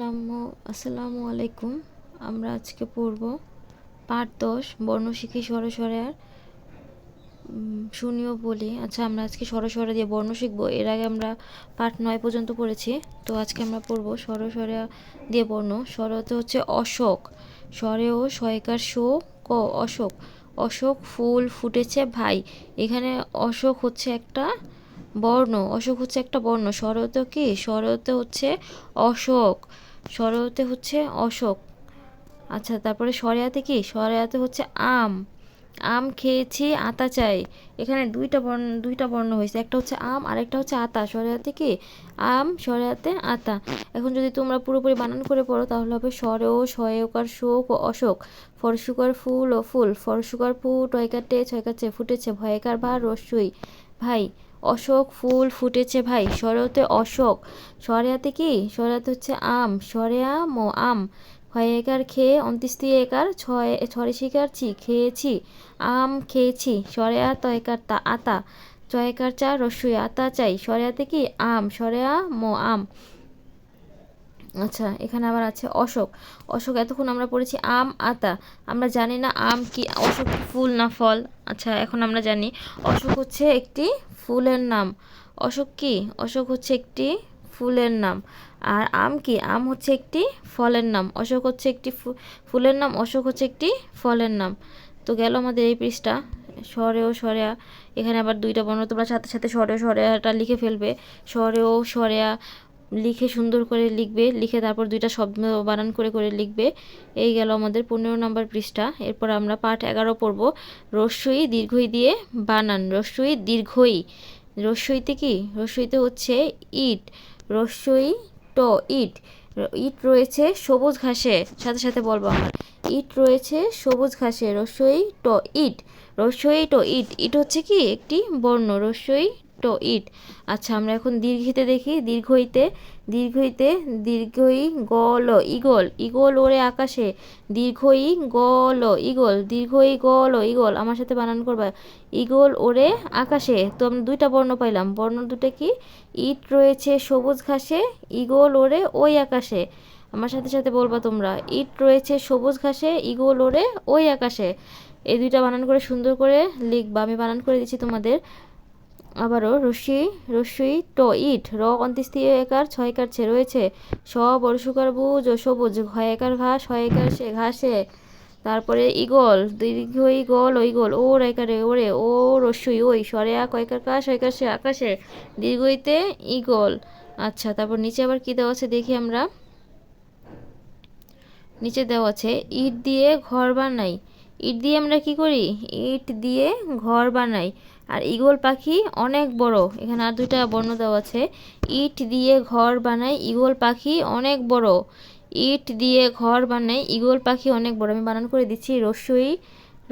আসসালামু আলাইকুম। আমরা আজকে পড়ব পাঠ 10 বর্ণ শিখি স্বরে আর শুনিও বলি। আচ্ছা, আমরা আজকে স্বরে দিয়ে বর্ণ শিখবো। এর আগে আমরা পাঠ 9 পর্যন্ত পড়েছি। তো আজকে আমরা পড়ব স্বরে দিয়ে বর্ণ। স্বরতে হচ্ছে অশোক, স্বরে ও সয়কার শো ক অশোক। অশোক ফুল ফুটেছে ভাই। এখানে অশোক হচ্ছে একটা বর্ণ, অশোক হচ্ছে একটা বর্ণ। স্বরতে কি? স্বরতে হচ্ছে অশোক, স্বরতে হচ্ছে অশোক। আচ্ছা, তারপরে স্বরেয়াতে কি? স্বরেয়াতে হচ্ছে আম। আম খেয়েছি আতা চাই। এখানে দুইটা বর্ণ হয়েছে, একটা হচ্ছে আম আর একটা হচ্ছে আতা। স্বরেয়াতে কি? আম, স্বরেয়াতে আতা। এখন যদি তোমরা পুরোপুরি বানান করে পড়ো তাহলে হবে স্বরে ও সয়কার শোক ও অশোক। ফরসুকার ফুল ও ফুল, ফরসুকার ফুট অয়কার টে ছয়কার চে ফুটেছে ভয়কার ভা রস্যই ভাই। অশোক ফুল ফুটেছে ভাই। স্বরেতে অশোক। স্বরেয়াতে কি? স্বরেয়াতে হচ্ছে আম, স্বরেয়া মো আম। ক্ষয় একার খেয়ে অন্ত্যেষ্টি একার ছয় শিকার ছি খেয়েছি আম খেয়েছি। স্বরে আ তয়কার তা আতা, চয়কার চা রস্যই আতা চাই। স্বরেয়াতে কি? আম, স্বরেয়া মো আম। আচ্ছা, এখানে আবার আছে অশোক। অশোক এতক্ষণ আমরা পড়েছি আম আতা। আমরা জানি না আম কি, অশোক কি ফুল না ফল। আচ্ছা, এখন আমরা জানি অশোক হচ্ছে একটি ফুলের নাম। অশোক কি? অশোক হচ্ছে একটি ফুলের নাম। আর আম কি? আম হচ্ছে একটি ফলের নাম। অশোক হচ্ছে একটি ফুলের নাম, অশোক হচ্ছে একটি ফলের নাম। তো গেল আমাদের এই পৃষ্ঠা। স্বরে ও সরেয়া। এখানে আবার দুইটা বর্ণ, তোমরা সাথে সাথে স্বরে ও সরেয়াটা লিখে ফেলবে। স্বরে ও সরেয়া লিখে সুন্দর করে লিখবে, লিখে তারপর দুইটা শব্দ বানান করে করে লিখবে। এই গেল আমাদের 15 নম্বর পৃষ্ঠা। এরপর আমরা পাঠ 11 পড়ব। রস্যই দীর্ঘই দিয়ে বানান। রস্যই দীর্ঘই। রস্যইতে কি? রস্যইতে হচ্ছে ইট। রস্যই ট ইট। ইট রয়েছে সবুজ ঘাসে। সাথে সাথে বলবো আমার। ইট রয়েছে সবুজ ঘাসে। রস্যই ট ইট। রস্যই ট ইট। ইট হচ্ছে কি? একটি বর্ণ। রস্যই ট ইট। আচ্ছা, আমরা এখন দীর্ঘিতে দেখি। দীর্ঘইতে দীর্ঘই গল ইগল। ইগল ওরে আকাশে। দীর্ঘই গল ইগল। দীর্ঘই গল ইগল। আমার সাথে বানান করবা। ইগল ওরে আকাশে। তো আমরা দুইটা বর্ণ পাইলাম। বর্ণ দুটো কি? ইট রয়েছে সবুজ ঘাসে, ইগল ওরে ওই আকাশে। আমার সাথে সাথে বলবা তোমরা। ইট রয়েছে সবুজ ঘাসে, ইগল ওরে ওই আকাশে। এই দুইটা বানান করে সুন্দর করে লিখবা। আমি বানান করে দিচ্ছি তোমাদের। আবারও রস্যই ট ইট। র অন্ত্যেষ্টি একার ছয়কার ছে রয়েছে। স বর্ষকার বুজ ও সবুজ। ঘয় একার ঘাস হয় একার সে ঘাসে। তারপরে ইগল, দীর্ঘ ইগল ও ইগল। ও রেকারে ওরে। ও রস্যই ওই। স্বরে আ কয়কার কাশ হয়কার সে আকাশে। দীর্ঘইতে ইগল। আচ্ছা, তারপর নিচে আবার কি দেওয়া আছে দেখি আমরা। নিচে দেওয়া আছে ইট দিয়ে ঘর বানাই। ইট দিয়ে আমরা কি করি? ইট দিয়ে ঘর বানাই। আর ঈগল পাখি অনেক বড়। এখানে আর দুইটা বর্ণ দেওয়া আছে। ইট দিয়ে ঘর বানাই, ঈগল পাখি অনেক বড়। ইট দিয়ে ঘর বানাই, ঈগল পাখি অনেক বড়। আমি বানান করে দিচ্ছি।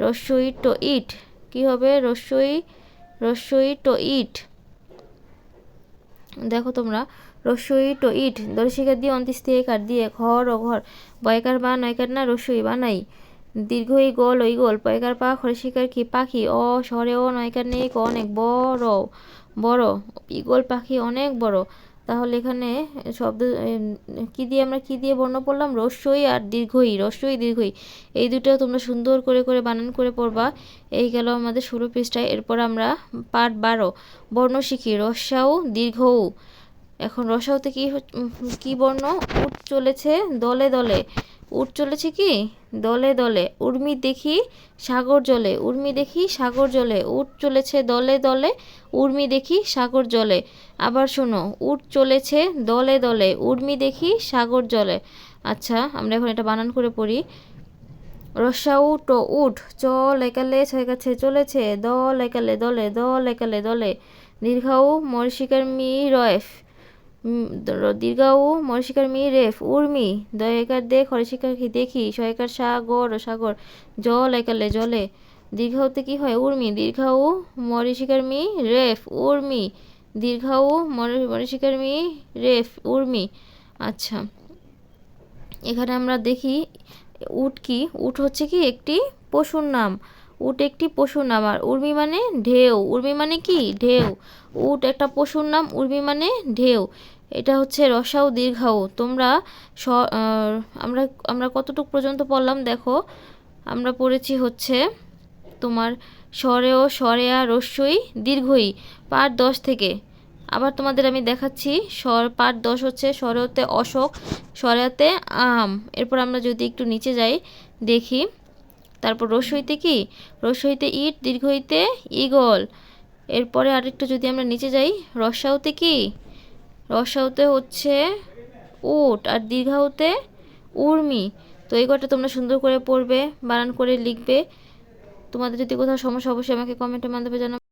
রস্যই টো ইট। কি হবে? রস্যই টো ইট। দেখো তোমরা। রস্যই টো ইট। দর্শিকার দিয়ে অন্ত্যেষ্টি একার দিয়ে ঘর ও ঘর। বয়কার বা নয়কার না রস্যই বানাই। দীর্ঘ ই গল ওই গোল। পয়কার পা খরশিকার কি পাখি। অ স্বরে ও নয়কার নেই অনেক বড়। বড় ইগল পাখি অনেক বড়। তাহলে এখানে শব্দ কি দিয়ে আমরা কি দিয়ে বর্ণ পড়লাম? রস্যই আর দীর্ঘই। রস্যই দীর্ঘই। এই দুটো তোমরা সুন্দর করে করে বানান করে পড়বা। এই গেল আমাদের 16 পৃষ্ঠায়। এরপর আমরা পাঠ 12 বর্ণ শিখি। রস্যাউ দীর্ঘউ। এখন রসাউতে কি বর্ণ? উট চলেছে দলে দলে। উট চলেছে কি? দলে দলে। উর্মি দেখি সাগর জলে। উর্মি দেখি সাগর জলে। উট চলেছে দলে দলে। উর্মি দেখি সাগর জলে। আবার শোনো। উট চলেছে দলে দলে। উর্মি দেখি সাগর জলে। আচ্ছা, আমরা এখন এটা বানান করে পড়ি। রসাউ ট উঠ। চ লেকালে ছয় কাছে চলেছে। দ লেকালে দলে। দ লেকালে দলে। দীর্ঘাউ মরশিকার মি রয়েফ। দীর্ঘাউ মরশিকার মি রেফ। উর্মি দয়কার দে খরশিকার দেখি। সয়কার সাগর সাগর। জল একালে জলে। দীর্ঘাউতে কি হয়? উর্মি। দীর্ঘাউ মরশিকার মি রেফ। উর্মি। দীর্ঘাউ মরশিকার মি রেফ। উর্মি। আচ্ছা, এখানে আমরা দেখি উট কি? উট হচ্ছে কি? একটি পশুর নাম। উট একটি পশুর নাম। আর উর্মি মানে ঢেউ। উর্মি মানে কি? ঢেউ। উট একটা পশুর নাম, উর্মি মানে ঢেউ। এটা হচ্ছে রসাও দীর্ঘাও। তোমরা আমরা আমরা কতটুকু পর্যন্ত পড়লাম দেখো। আমরা পড়েছি হচ্ছে তোমার স্বরেও স্বরেয়া রস্যই দীর্ঘই পাঠ 10 থেকে। আবার তোমাদের আমি দেখাচ্ছি পাঠ 10 হচ্ছে স্বরেতে অশোক, স্বরেতে আম। এরপর আমরা যদি একটু নিচে যাই দেখি, তারপর রস্যইতে কি, রস্যইতে ইট, দীর্ঘইতে ঈগল। এরপরে আরেকটু যদি আমরা নিচে যাই, রসাউতে কি, রসাউতে হচ্ছে উট, আর দীর্ঘাউতে উর্মি। তো এই কটা তোমরা সুন্দর করে পড়বে, বানান করে লিখবে। তোমাদের যদি কোথাও সমস্যা অবশ্যই আমাকে কমেন্টের মাধ্যমে জানাবে।